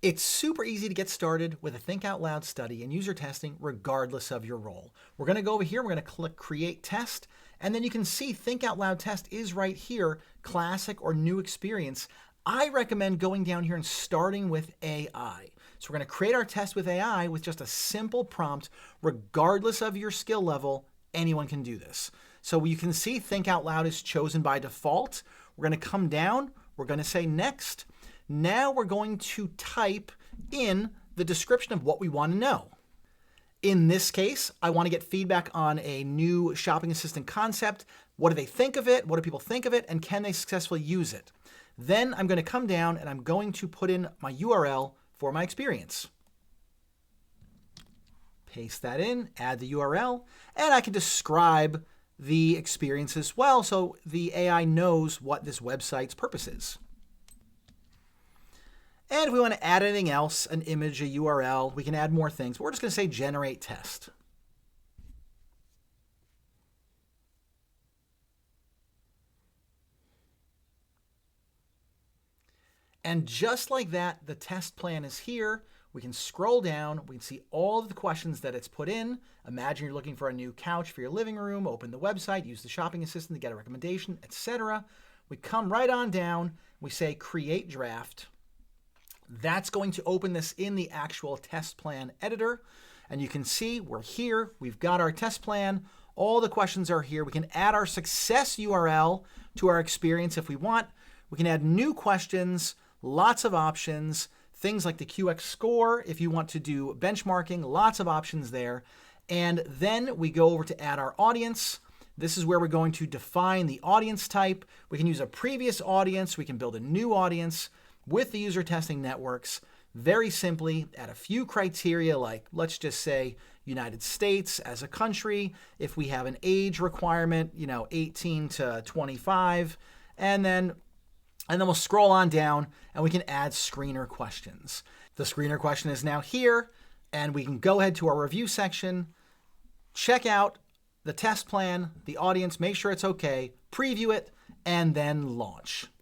It's super easy to get started with a Think Out Loud study and user testing regardless of your role. We're going to go over here, we're going to click Create Test, and then you can see Think Out Loud Test is right here, classic or new experience. I recommend going down here and starting with AI. So we're going to create our test with AI with just a simple prompt. Regardless of your skill level, anyone can do this. So you can see Think Out Loud is chosen by default. We're going to come down, we're going to say Next. Now we're going to type in the description of what we want to know. In this case, I want to get feedback on a new shopping assistant concept. What do they think of it? What do people think of it? And can they successfully use it? Then I'm going to come down and I'm going to put in my URL for my experience. Paste that in, add the URL, and I can describe the experience as well so the AI knows what this website's purpose is. And if we want to add anything else, an image, a URL, we can add more things. But we're just going to say generate test. And just like that, the test plan is here. We can scroll down. We can see all of the questions that it's put in. Imagine you're looking for a new couch for your living room. Open the website, use the shopping assistant to get a recommendation, etc. We come right on down. We say create draft. That's going to open this in the actual test plan editor. And you can see we're here. We've got our test plan. All the questions are here. We can add our success URL to our experience if we want. We can add new questions, lots of options, things like the QXscore if you want to do benchmarking, lots of options there. And then we go over to add our audience. This is where we're going to define the audience type. We can use a previous audience. We can build a new audience with the user testing networks. Very simply, add a few criteria like, let's just say United States as a country. If we have an age requirement, 18 to 25, and then we'll scroll on down and we can add screener questions. The screener question is now here, and we can go ahead to our review section, check out the test plan, the audience, make sure it's okay, preview it, and then launch.